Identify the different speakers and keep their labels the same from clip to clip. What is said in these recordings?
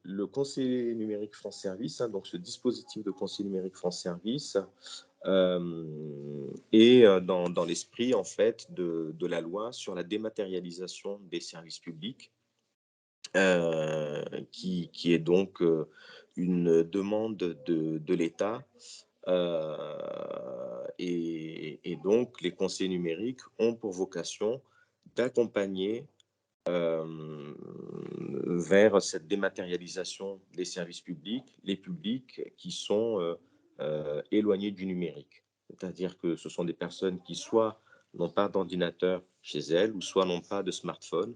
Speaker 1: le conseiller numérique France Service, hein, donc ce dispositif de conseiller numérique France Service, est dans l'esprit en fait de la loi sur la dématérialisation des services publics, qui est donc une demande de l'État. Et donc les conseillers numériques ont pour vocation d'accompagner vers cette dématérialisation des services publics, les publics qui sont éloignés du numérique. C'est-à-dire que ce sont des personnes qui soit n'ont pas d'ordinateur chez elles, ou soit n'ont pas de smartphone,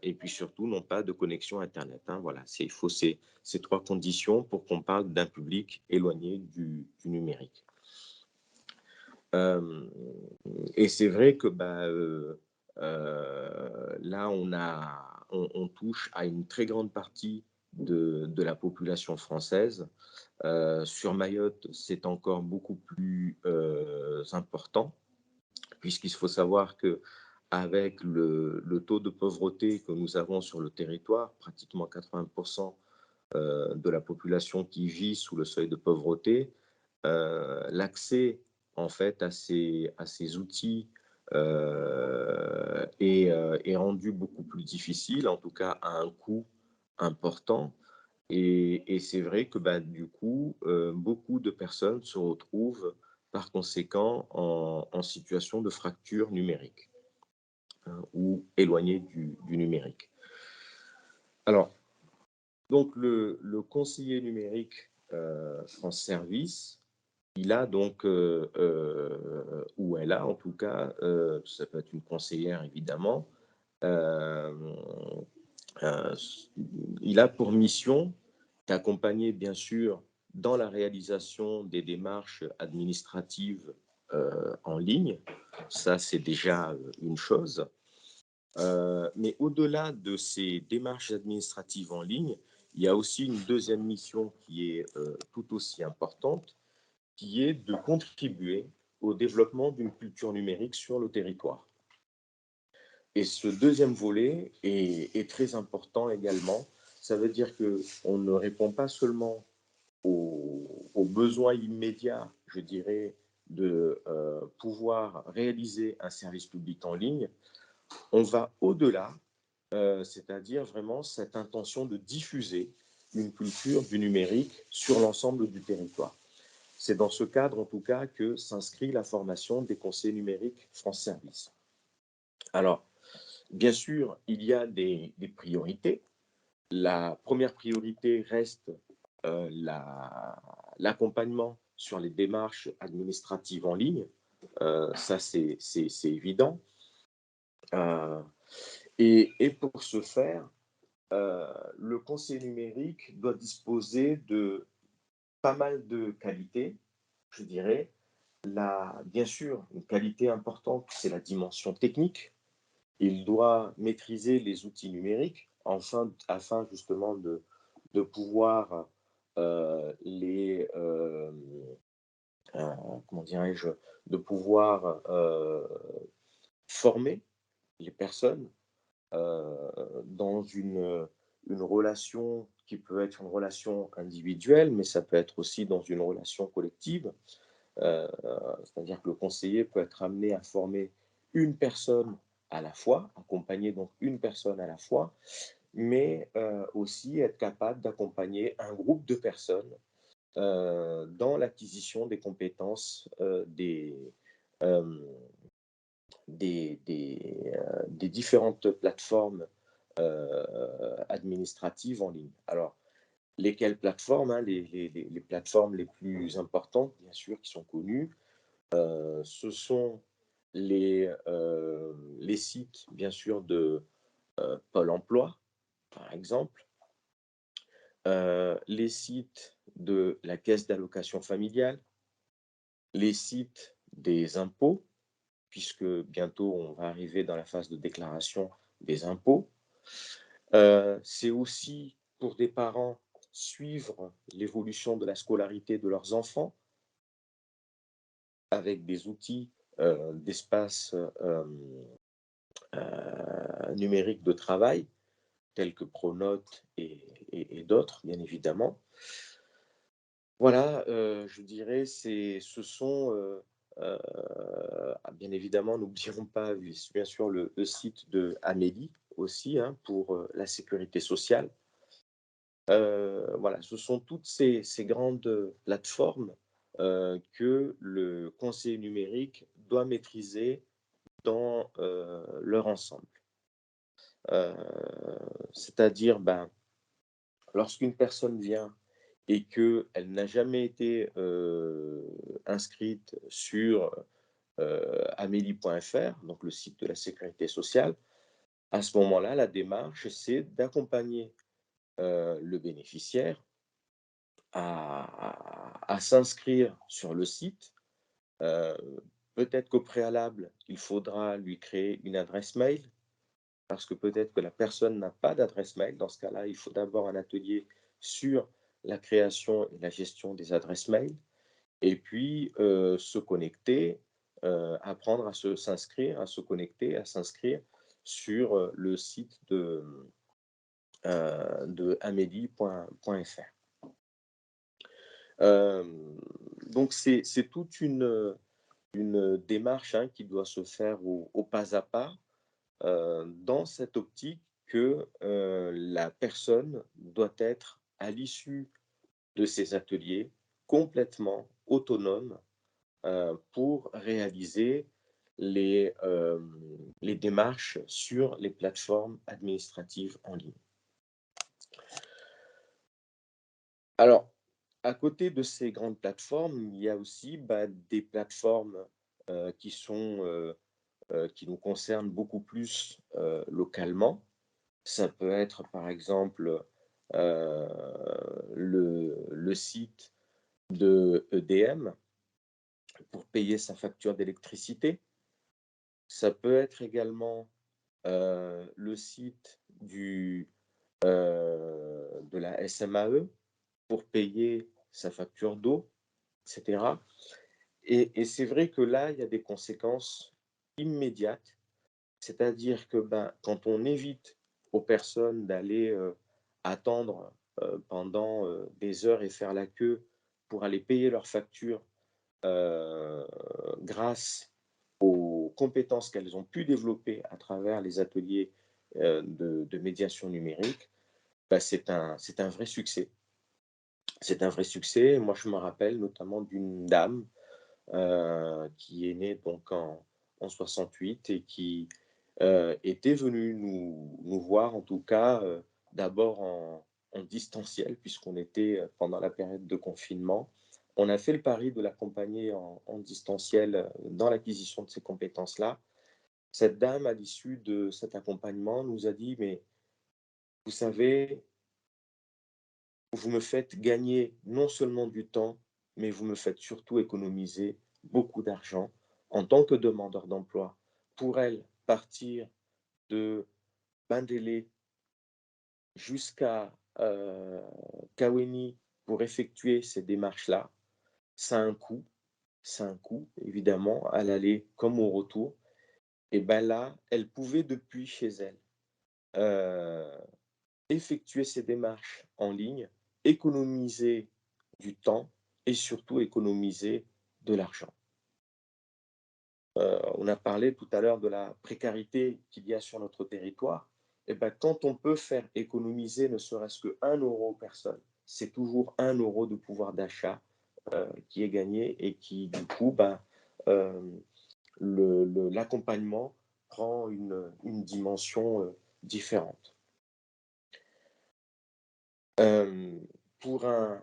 Speaker 1: et puis surtout n'ont pas de connexion Internet. Hein, voilà, il faut ces trois conditions pour qu'on parle d'un public éloigné du numérique. Et c'est vrai que là, on touche à une très grande partie de la population française. Sur Mayotte, c'est encore beaucoup plus important, puisqu'il faut savoir que avec le taux de pauvreté que nous avons sur le territoire, pratiquement 80% de la population qui vit sous le seuil de pauvreté, l'accès en fait à ces outils est rendu beaucoup plus difficile, en tout cas à un coût important. Et c'est vrai que du coup, beaucoup de personnes se retrouvent par conséquent en situation de fracture numérique, hein, ou éloignées du numérique. Alors, donc le conseiller numérique France Service, il a donc, ou elle a en tout cas, ça peut être une conseillère évidemment, euh, euh, il a pour mission d'accompagner bien sûr dans la réalisation des démarches administratives en ligne. Ça, c'est déjà une chose. Mais au-delà de ces démarches administratives en ligne, il y a aussi une deuxième mission qui est tout aussi importante, qui est de contribuer au développement d'une culture numérique sur le territoire. Et ce deuxième volet est très important également. Ça veut dire qu'on ne répond pas seulement aux besoins immédiats, je dirais, de pouvoir réaliser un service public en ligne. On va au-delà, c'est-à-dire vraiment cette intention de diffuser une culture du numérique sur l'ensemble du territoire. C'est dans ce cadre, en tout cas, que s'inscrit la formation des conseillers numériques France Service. Alors, bien sûr, il y a des priorités. La première priorité reste l'accompagnement sur les démarches administratives en ligne. Ça, c'est évident. Euh, et pour ce faire, le conseiller numérique doit disposer de pas mal de qualités, je dirais. Bien sûr, une qualité importante, c'est la dimension technique. Il doit maîtriser les outils numériques afin justement de pouvoir comment dirais-je, de pouvoir former les personnes dans une relation qui peut être une relation individuelle, mais ça peut être aussi dans une relation collective. Euh, C'est-à-dire que le conseiller peut être amené à former une personne à la fois, accompagner donc une personne à la fois, mais aussi être capable d'accompagner un groupe de personnes dans l'acquisition des compétences euh, des différentes plateformes administratives en ligne. Alors, lesquelles plateformes, hein, les plateformes les plus importantes, bien sûr, qui sont connues, ce sont les sites, bien sûr, de Pôle emploi, par exemple, les sites de la caisse d'allocation familiale, les sites des impôts, puisque bientôt on va arriver dans la phase de déclaration des impôts. C'est aussi pour des parents suivre l'évolution de la scolarité de leurs enfants avec des outils d'espace numérique de travail. tels que Pronote et d'autres, bien évidemment. Voilà, je dirais, ce sont, bien évidemment, n'oublions pas, bien sûr, le site de Amélie aussi, hein, pour, la sécurité sociale. Voilà, ce sont toutes ces grandes plateformes, que le conseiller numérique doit maîtriser dans, leur ensemble. C'est-à-dire, ben, lorsqu'une personne vient et qu'elle n'a jamais été, inscrite sur, amélie.fr, donc le site de la sécurité sociale, à ce moment-là, la démarche, c'est d'accompagner, le bénéficiaire à s'inscrire sur le site. Heu, Peut-être qu'au préalable, il faudra lui créer une adresse mail, parce que peut-être que la personne n'a pas d'adresse mail. Dans ce cas-là, il faut d'abord un atelier sur la création et la gestion des adresses mail et puis, se connecter, apprendre à s'inscrire, à se connecter, à s'inscrire sur, le site de amélie.fr. Donc c'est toute une démarche, hein, qui doit se faire au pas à pas, dans cette optique que, la personne doit être, à l'issue de ces ateliers, complètement autonome, pour réaliser les démarches sur les plateformes administratives en ligne. Alors, à côté de ces grandes plateformes, il y a aussi, bah, des plateformes, qui nous concernent beaucoup plus, localement. Ça peut être, par exemple, heu, le site de EDM pour payer sa facture d'électricité. Ça peut être également, le site de la SMAE pour payer sa facture d'eau, et cetera. Et c'est vrai que là, il y a des conséquences immédiates. C'est-à-dire que, ben, quand on évite aux personnes d'aller, attendre, pendant, des heures et faire la queue pour aller payer leurs factures, heu, grâce aux compétences qu'elles ont pu développer à travers les ateliers, de médiation numérique, bah, c'est un vrai succès. C'est un vrai succès. Moi, je me rappelle notamment d'une dame, qui est née donc en 68 et qui, était venue nous voir, en tout cas, d'abord en distanciel puisqu'on était, pendant la période de confinement. On a fait le pari de l'accompagner en distanciel, dans l'acquisition de ces compétences-là. Cette dame, à l'issue de cet accompagnement, nous a dit: «Mais vous savez, vous me faites gagner non seulement du temps, mais vous me faites surtout économiser beaucoup d'argent en tant que demandeur d'emploi». Pour elle, partir de Bandélé jusqu'à, Kawéni pour effectuer ces démarches-là, ça a un coût, ça a un coût évidemment à l'aller comme au retour. Et ben là, elle pouvait depuis chez elle, heu, effectuer ces démarches en ligne, économiser du temps et surtout économiser de l'argent. On a parlé tout à l'heure de la précarité qu'il y a sur notre territoire. Et ben, quand on peut faire économiser ne serait-ce que 1 € aux personnes, c'est toujours 1 € de pouvoir d'achat, qui est gagné et qui du coup, ben, hem, l'accompagnement prend une dimension, différente. Hem, pour un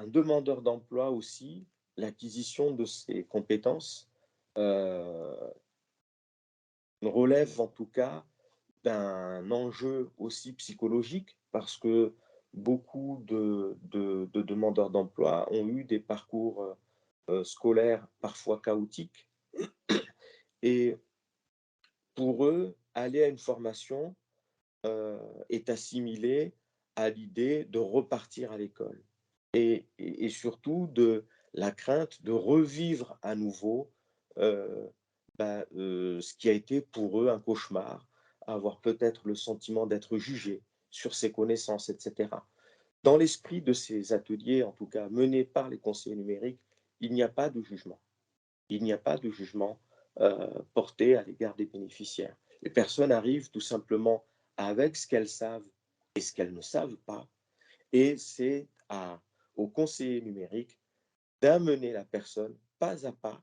Speaker 1: demandeur d'emploi aussi, l'acquisition de ces compétences, heu, relève en tout cas d'un enjeu aussi psychologique parce que beaucoup de demandeurs d'emploi ont eu des parcours, scolaires parfois chaotiques et pour eux, aller à une formation, est assimilé à l'idée de repartir à l'école et surtout de la crainte de revivre à nouveau, heu, ce qui a été pour eux un cauchemar, avoir peut-être le sentiment d'être jugé, sur ses connaissances, etc. Dans l'esprit de ces ateliers, en tout cas menés par les conseillers numériques, il n'y a pas de jugement. Il n'y a pas de jugement porté à l'égard des bénéficiaires. Les personnes arrivent tout simplement avec ce qu'elles savent et ce qu'elles ne savent pas, et c'est au conseiller numérique d'amener la personne pas à pas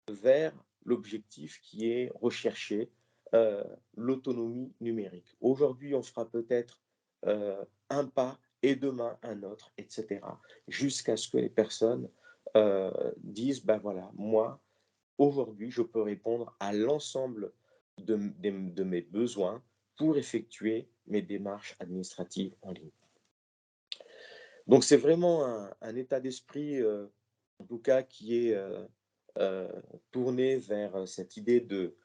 Speaker 1: vers l'objectif qui est recherché, l'autonomie numérique. Aujourd'hui, on fera peut-être un pas et demain un autre, etc. Jusqu'à ce que les personnes disent, ben voilà, moi, aujourd'hui, je peux répondre à l'ensemble de mes besoins pour effectuer mes démarches administratives en ligne. Donc c'est vraiment un état d'esprit, en tout cas qui est, heu, tourné vers, cette idée de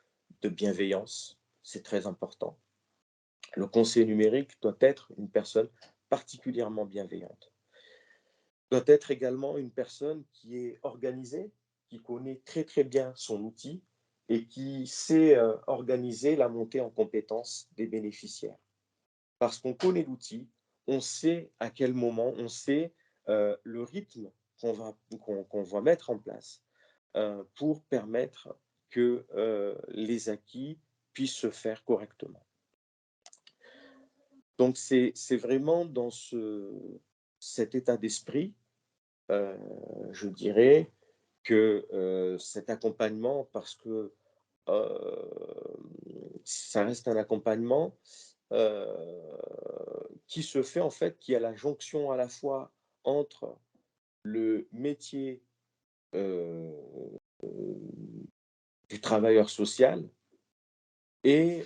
Speaker 1: bienveillance. C'est très important. Le conseiller numérique doit être une personne particulièrement bienveillante. Doit être également une personne qui est organisée, qui connaît très, très bien son outil et qui sait, organiser la montée en compétence des bénéficiaires. Parce qu'on connaît l'outil, on sait à quel moment, on sait le rythme qu'on va mettre en place pour permettre que les acquis puissent se faire correctement. Donc c'est vraiment dans cet état d'esprit, euh, je dirais, que cet accompagnement, parce que euh, ça reste un accompagnement euh, qui se fait en fait, qui a la jonction à la fois entre le métier euh, du travailleur social et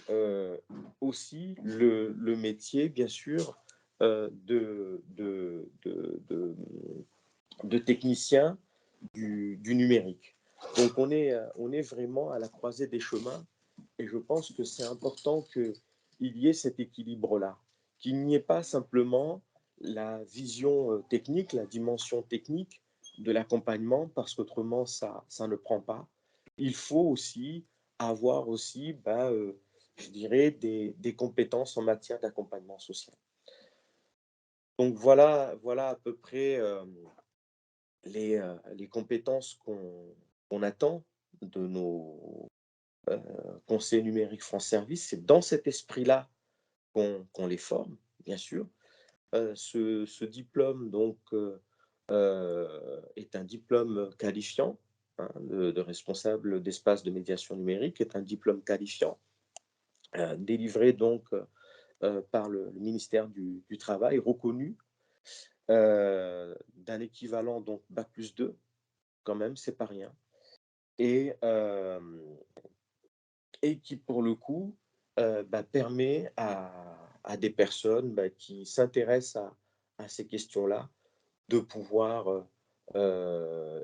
Speaker 1: aussi le métier, bien sûr, de technicien du numérique. Donc on est vraiment à la croisée des chemins et je pense que c'est important qu'il y ait cet équilibre-là, qu'il n'y ait pas simplement la vision technique, la dimension technique de l'accompagnement, parce qu'autrement ça ne prend pas. Il faut aussi avoir aussi, je dirais, des compétences en matière d'accompagnement social. Donc voilà à peu près les compétences qu'on attend de nos conseillers numériques France Service. C'est dans cet esprit-là qu'on les forme, bien sûr. Ce diplôme donc est un diplôme qualifiant, hein, de responsable d'espace de médiation numérique, est un diplôme qualifiant délivré donc par le ministère du Travail, reconnu d'un équivalent donc bac+2, quand même, c'est pas rien. Et, et qui, pour le coup, permet à des personnes qui s'intéressent à ces questions-là de pouvoir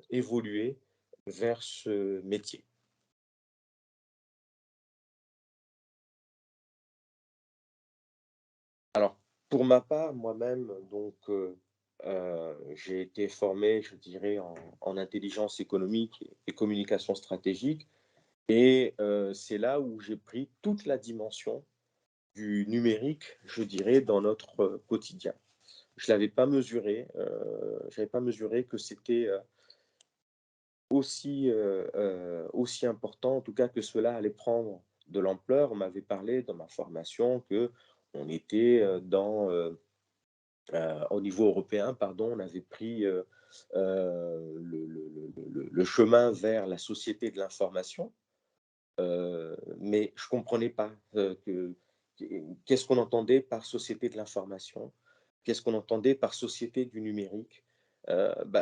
Speaker 1: évoluer vers ce métier. Alors, pour ma part, moi-même, donc, j'ai été formé, je dirais, en intelligence économique et communication stratégique. Et c'est là où j'ai pris toute la dimension du numérique, je dirais, dans notre quotidien. Je l'avais pas mesuré, j'avais pas mesuré que c'était aussi important, en tout cas que cela allait prendre de l'ampleur. On m'avait parlé dans ma formation que on était au niveau européen, pardon, on avait pris le chemin vers la société de l'information. Mais je comprenais pas, qu'est-ce qu'on entendait par société de l'information? Qu'est-ce qu'on entendait par société du numérique?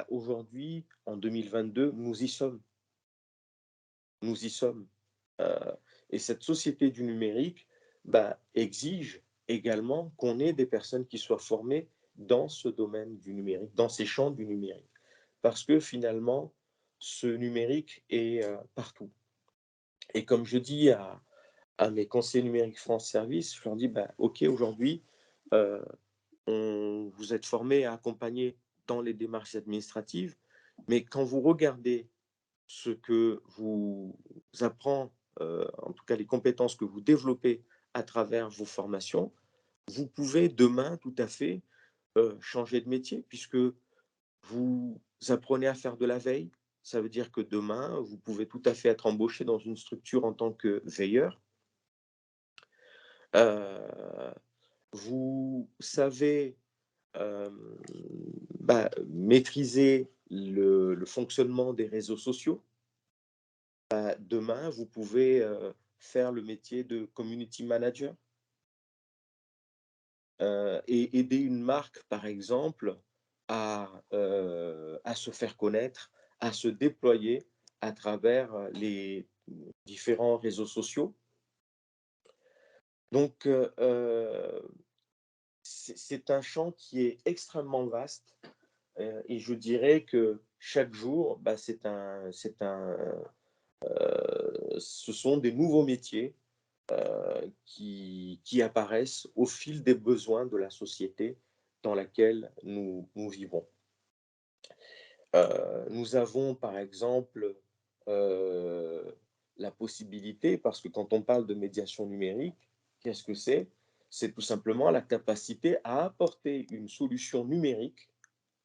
Speaker 1: Aujourd'hui, en 2022, nous y sommes. Nous y sommes. Heu et cette société du numérique, exige également qu'on ait des personnes qui soient formées dans ce domaine du numérique, dans ces champs du numérique. Parce que finalement, ce numérique est, partout. Et comme je dis à mes conseillers numériques France Service, je leur dis: OK, aujourd'hui, heu, vous êtes formés à accompagner dans les démarches administratives, mais quand vous regardez ce que vous apprend, en tout cas les compétences que vous développez à travers vos formations, vous pouvez demain tout à fait changer de métier puisque vous apprenez à faire de la veille. Ça veut dire que demain, vous pouvez tout à fait être embauché dans une structure en tant que veilleur. Heu, Vous savez, maîtriser le fonctionnement des réseaux sociaux. Demain, vous pouvez, faire le métier de community manager, et aider une marque, par exemple, à se faire connaître, à se déployer à travers, les différents réseaux sociaux. Donc, c'est un champ qui est extrêmement vaste, et je dirais que chaque jour, ce sont des nouveaux métiers, qui apparaissent au fil des besoins de la société dans laquelle nous vivons. Nous avons par exemple, heu, la possibilité parce que quand on parle de médiation numérique, qu'est-ce que c'est? C'est tout simplement la capacité à apporter une solution numérique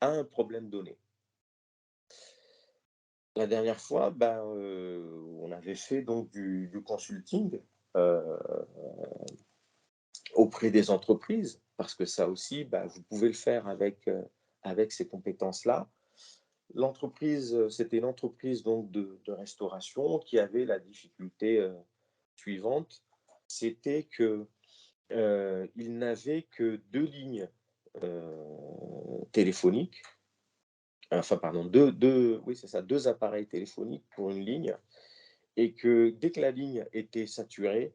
Speaker 1: à un problème donné. La dernière fois, on avait fait donc du consulting, heu, auprès des entreprises parce que ça aussi, vous pouvez le faire avec ces compétences-là. L'entreprise, c'était une entreprise donc de restauration qui avait la difficulté, suivante, c'était que, ils n'avaient que 2 lignes, heu, téléphoniques, enfin pardon, 2 oui c'est ça, 2 appareils téléphoniques pour une ligne et que dès que la ligne était saturée,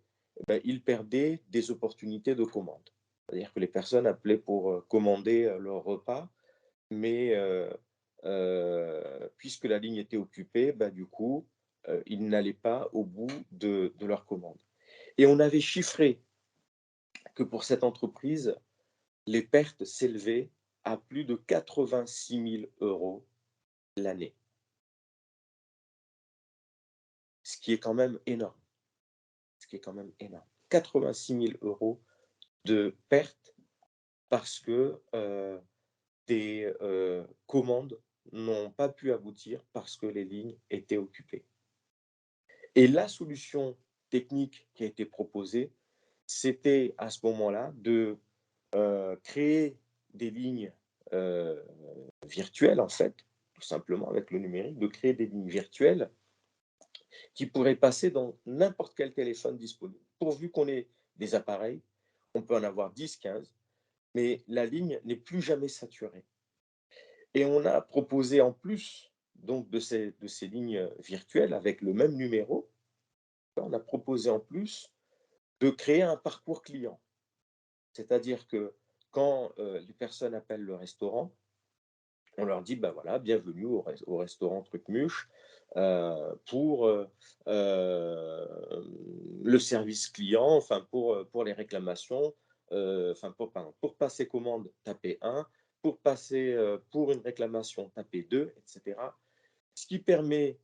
Speaker 1: ils perdaient des opportunités de commande. C'est-à-dire que les personnes appelaient pour, commander, leur repas mais puisque la ligne était occupée, du coup, ils n'allaient pas au bout de leur commande et on avait chiffré que pour cette entreprise, les pertes s'élevaient à plus de 86 000 € l'année, ce qui est quand même énorme, ce qui est quand même énorme. 86 000 € de pertes parce que, des, commandes n'ont pas pu aboutir parce que les lignes étaient occupées. Et la solution technique qui a été proposée, c'était à ce moment-là de, créer des lignes, heu, virtuelles en fait, tout simplement avec le numérique, de créer des lignes virtuelles qui pourraient passer dans n'importe quel téléphone disponible. Pourvu qu'on ait des appareils, on peut en avoir 10, 15, mais la ligne n'est plus jamais saturée. Et on a proposé en plus donc de ces lignes, virtuelles avec le même numéro, on a proposé en plus de créer un parcours client. C'est-à-dire que quand, les personnes appellent le restaurant, on leur dit: «Bah, voilà, bienvenue au restaurant Trucmuche, pour, le service client, enfin pour les réclamations, enfin pour passer commande, tapez 1, pour passer, pour une réclamation, tapez 2 et cetera». Ce qui permet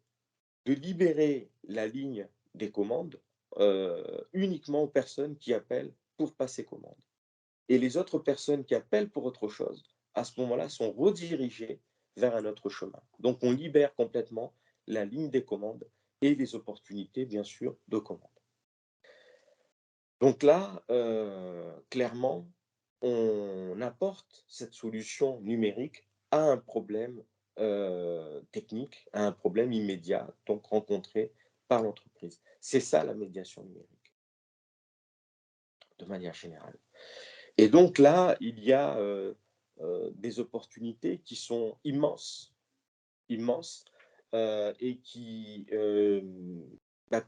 Speaker 1: de libérer la ligne des commandes, uniquement aux personnes qui appellent pour passer commande. Et les autres personnes qui appellent pour autre chose, à ce moment-là, sont redirigées vers un autre chemin. Donc on libère complètement la ligne des commandes et les opportunités, bien sûr, de commande. Donc là, clairement, on apporte cette solution numérique à un problème, technique, à un problème immédiat, donc rencontré par l'entreprise. C'est ça la médiation numérique, de manière générale. Et donc là, il y a, des opportunités qui sont immenses, immenses, et qui,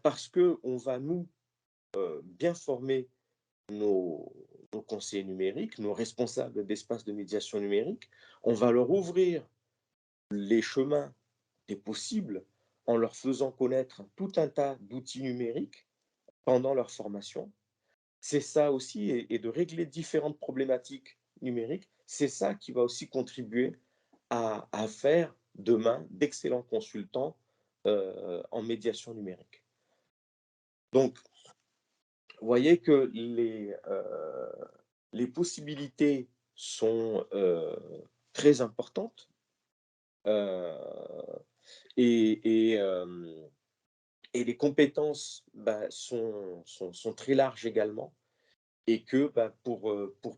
Speaker 1: parce qu'on va nous, bien former nos conseillers numériques, nos responsables d'espaces de médiation numérique, on va leur ouvrir les chemins des possibles en leur faisant connaître tout un tas d'outils numériques pendant leur formation. C'est ça aussi et de régler différentes problématiques numériques, c'est ça qui va aussi contribuer à faire demain d'excellents consultants, en médiation numérique. Donc, vous voyez que les possibilités sont très importantes euh, et, et, euh, et les compétences bah, sont très larges également et que bah, pour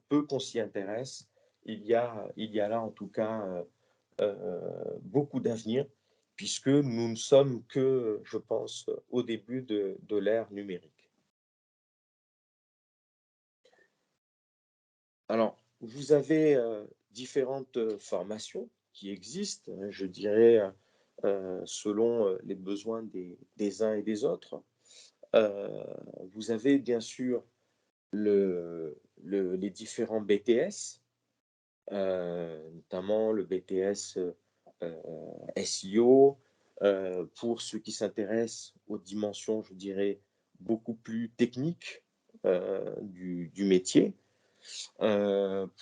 Speaker 1: peu qu'on s'y intéresse, il y a là en tout cas beaucoup d'avenir puisque nous ne sommes que, je pense, au début de l'ère numérique. Alors, vous avez différentes formations qui existent, hein, je dirais, selon les besoins des uns et des autres. Euh, Vous avez bien sûr les différents BTS, notamment le BTS SEO, pour ceux qui s'intéressent aux dimensions, je dirais, beaucoup plus techniques du métier.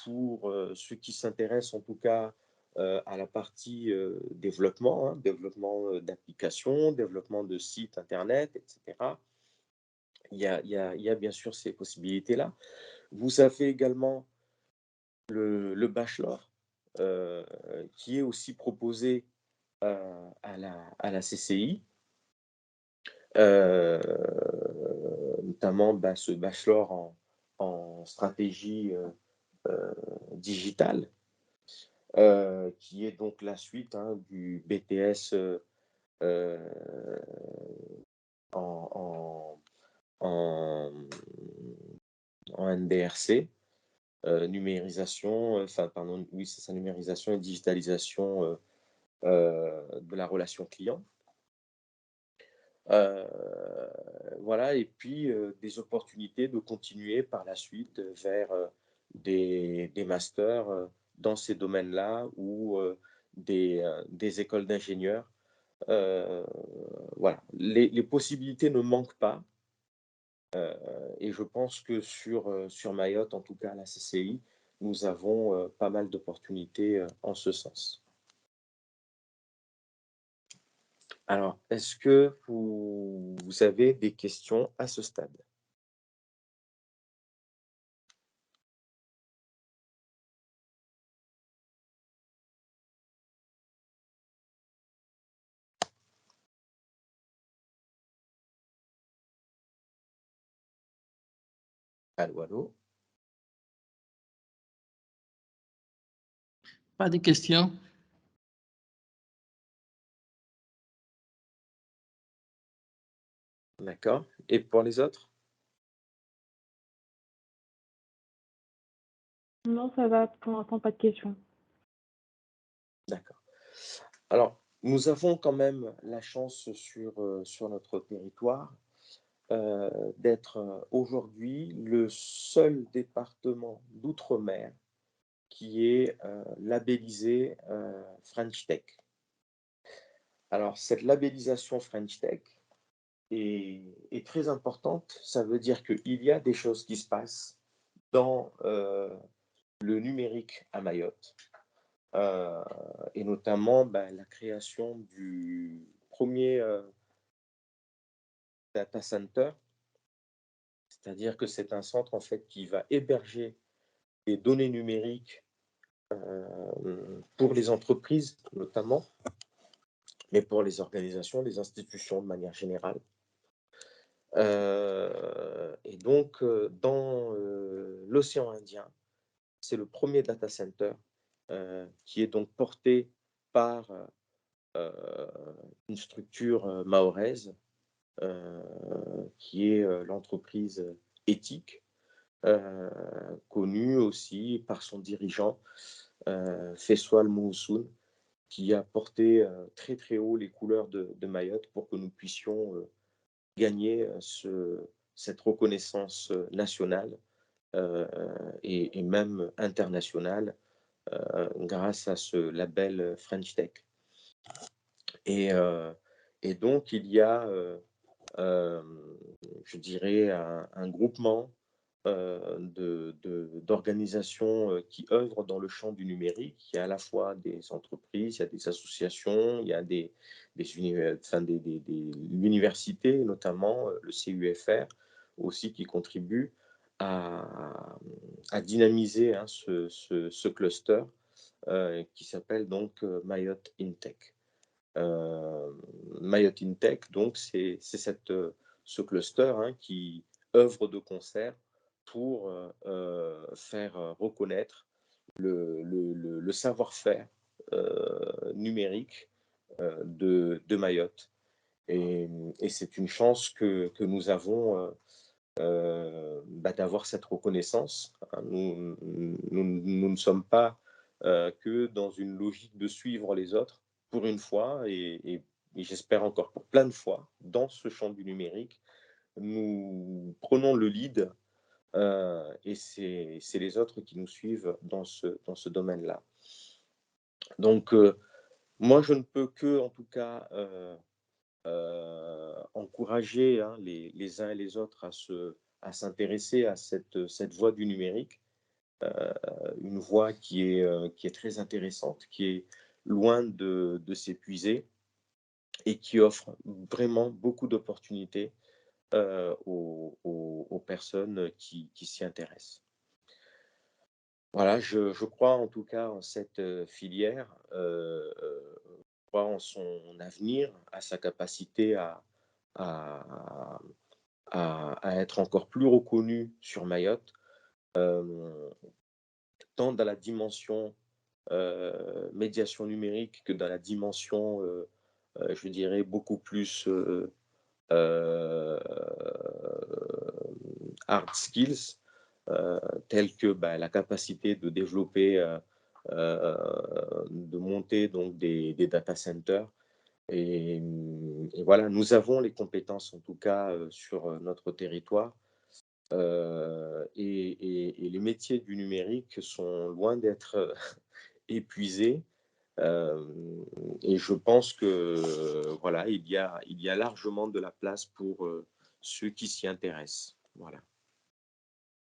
Speaker 1: Pour ceux qui s'intéressent en tout cas à la partie développement, hein, développement d'applications, développement de sites internet, etc. Il y a bien sûr ces possibilités-là. Vous avez également le bachelor qui est aussi proposé à la CCI, euh, notamment bah, ce bachelor en stratégie digitale, qui est donc la suite hein, du BTS euh, en, en, en NDRC, numérisation, enfin, pardon, oui, c'est ça, numérisation et digitalisation de la relation client. Euh, voilà, et puis des opportunités de continuer par la suite vers des masters dans ces domaines-là ou des écoles d'ingénieurs. Euh, voilà, les possibilités ne manquent pas et je pense que sur Mayotte, en tout cas à la CCI, nous avons pas mal d'opportunités en ce sens. Alors, est-ce que vous avez des questions à ce stade? Allô, allô?
Speaker 2: Pas de questions?
Speaker 1: D'accord. Et pour les autres?
Speaker 3: Non, ça va, pour l'instant, pas de questions.
Speaker 1: D'accord. Alors, nous avons quand même la chance sur notre territoire d'être aujourd'hui le seul département d'outre-mer qui est labellisé French Tech. Alors, cette labellisation French Tech est très importante. Ça veut dire qu'il y a des choses qui se passent dans le numérique à Mayotte. Et notamment bah, la création du premier data center, c'est-à-dire que c'est un centre en fait qui va héberger des données numériques pour les entreprises notamment, mais pour les organisations, les institutions de manière générale. Et donc, dans l'océan Indien, c'est le premier data center qui est donc porté par une structure mahoraise qui est l'entreprise éthique, connue aussi par son dirigeant, Feswal Moussoun, qui a porté très très haut les couleurs de Mayotte pour que nous puissions gagner cette reconnaissance nationale et même internationale grâce à ce label French Tech. Et, euh, et donc, il y a euh, je dirais, un groupement d'organisations qui œuvrent dans le champ du numérique. Il y a à la fois des entreprises, il y a des associations, il y a l'université, notamment le CUFR aussi qui contribue à, à dynamiser hein, ce cluster qui s'appelle donc Mayotte InTech. Mayotte InTech, donc, ce cluster hein, qui œuvre de concert pour faire reconnaître le savoir-faire numérique de Mayotte. Et c'est une chance que nous avons d'avoir cette reconnaissance, hein. Nous ne sommes pas que dans une logique de suivre les autres pour une fois et j'espère encore pour plein de fois dans ce champ du numérique. Nous prenons le lead et c'est les autres qui nous suivent dans ce domaine-là. Donc, moi, je ne peux que, en tout cas, encourager hein, les uns et les autres à s'intéresser à cette voie du numérique, une voie qui est très intéressante, qui est loin de s'épuiser et qui offre vraiment beaucoup d'opportunités aux personnes qui s'y intéressent. Voilà, je crois en tout cas en cette filière, je crois en son avenir, à sa capacité à, à être encore plus reconnu sur Mayotte, euh, tant dans la dimension médiation numérique que dans la dimension, je dirais, beaucoup plus euh, hard skills, tels que bah, la capacité de développer, de monter donc des data centers. Et voilà, nous avons les compétences en tout cas sur notre territoire. Et les métiers du numérique sont loin d'être épuisés. Euh, et je pense que voilà, il y a largement de la place pour ceux qui s'y intéressent. Voilà.